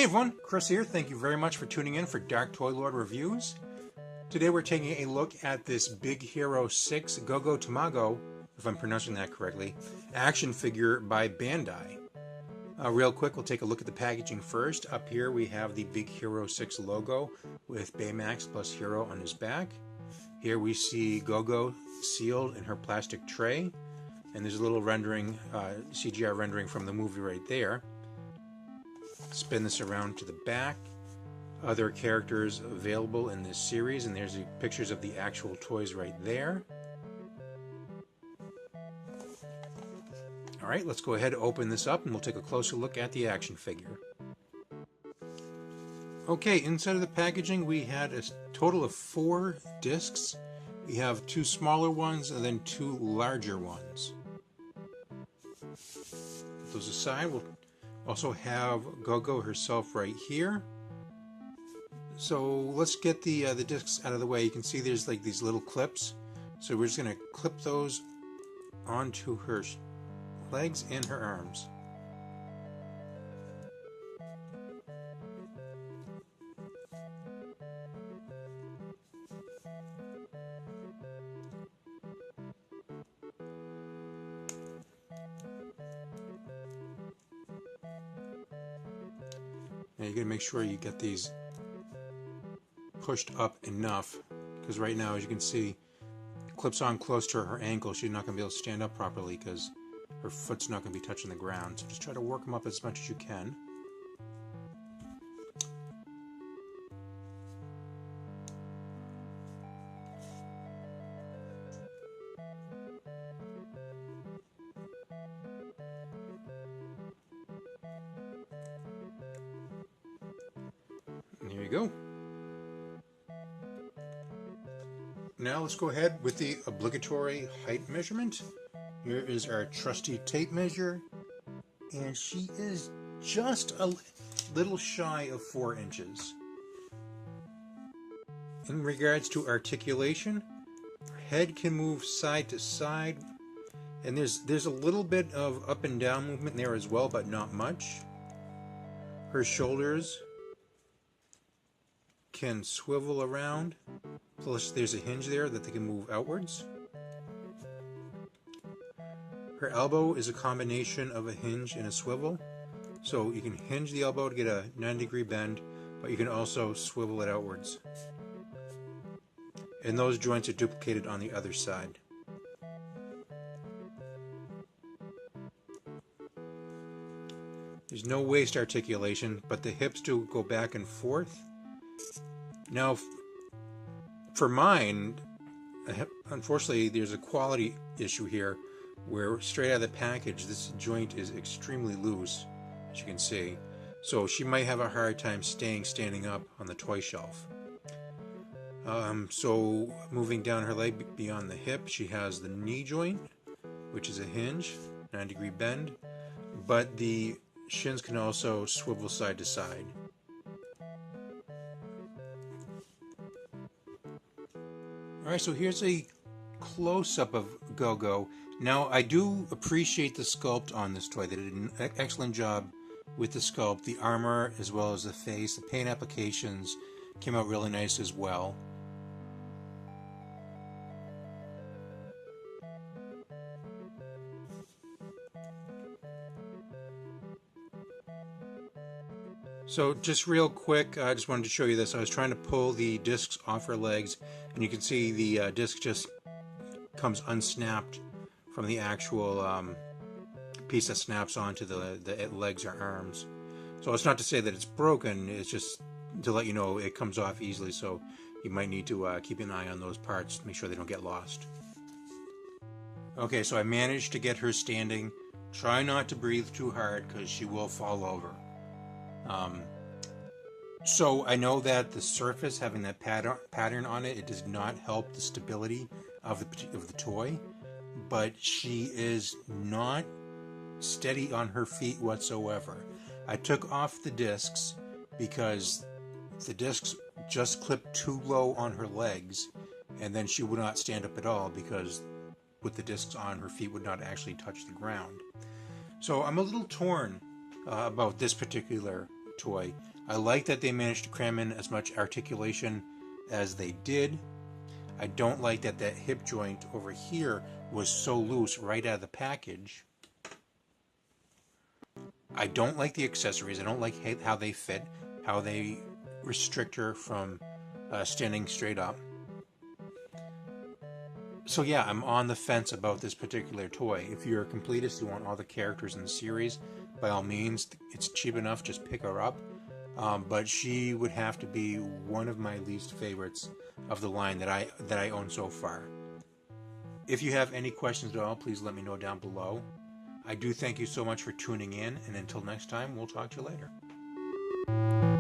Hey everyone, Chris here. Thank you very much for tuning in for Darktoylord Reviews. Today we're taking a look at this Big Hero 6 Go-Go Tomago, if I'm pronouncing that correctly, action figure by Bandai. Real quick, we'll take a look at the packaging first. Up here we have the Big Hero 6 logo with Baymax plus Hero on his back. Here we see Go-Go sealed in her plastic tray, and there's a little rendering, CGI rendering from the movie right there. Spin this around to the back. Other characters available in this series, and there's the pictures of the actual toys right there. Alright, let's go ahead and open this up and we'll take a closer look at the action figure. Okay, inside of the packaging we had a total of 4 discs. We have 2 smaller ones and then 2 larger ones. Put those aside. We'll also have Go-Go herself right here. So let's get the discs out of the way. You can see there's like these little clips. So we're just going to clip those onto her legs and her arms. Now you got to make sure you get these pushed up enough, because right now, as you can see, it clips on close to her ankle. She's not going to be able to stand up properly because her foot's not going to be touching the ground. So just try to work them up as much as you can. There you go. Now let's go ahead with the obligatory height measurement. Here is our trusty tape measure, and she is just a little shy of 4 inches. In regards to articulation, her head can move side to side, and there's a little bit of up and down movement there as well, but not much. Her shoulders can swivel around, plus there's a hinge there that they can move outwards. Her elbow is a combination of a hinge and a swivel, so you can hinge the elbow to get a 90-degree bend, but you can also swivel it outwards. And those joints are duplicated on the other side. There's no waist articulation, but the hips do go back and forth. Now, for mine, unfortunately, there's a quality issue here where straight out of the package, this joint is extremely loose, as you can see. So she might have a hard time standing up on the toy shelf. So moving down her leg beyond the hip, she has the knee joint, which is a hinge, 90-degree bend, but the shins can also swivel side to side. Alright, so here's a close-up of Go-Go. Now, I do appreciate the sculpt on this toy. They did an excellent job with the sculpt, the armor, as well as the face. The paint applications came out really nice as well. So just real quick, I just wanted to show you this. I was trying to pull the discs off her legs, and you can see the disc just comes unsnapped from the actual piece that snaps onto the legs or arms. So it's not to say that it's broken, it's just to let you know it comes off easily, so you might need to keep an eye on those parts, make sure they don't get lost. Okay, so I managed to get her standing. Try not to breathe too hard because she will fall over. So I know that the surface having that pattern on it, it does not help the stability of the toy, but she is not steady on her feet whatsoever. I took off the discs because the discs just clipped too low on her legs, and then she would not stand up at all because with the discs on, her feet would not actually touch the ground. So I'm a little torn about this particular toy. I like that they managed to cram in as much articulation as they did. I don't like that hip joint over here was so loose right out of the package. I don't like the accessories. I don't like how they fit, how they restrict her from standing straight up. So yeah, I'm on the fence about this particular toy. If you're a completist, you want all the characters in the series, by all means, it's cheap enough, just pick her up. But she would have to be one of my least favorites of the line that I own so far. If you have any questions at all, please let me know down below. I do thank you so much for tuning in, and until next time, we'll talk to you later.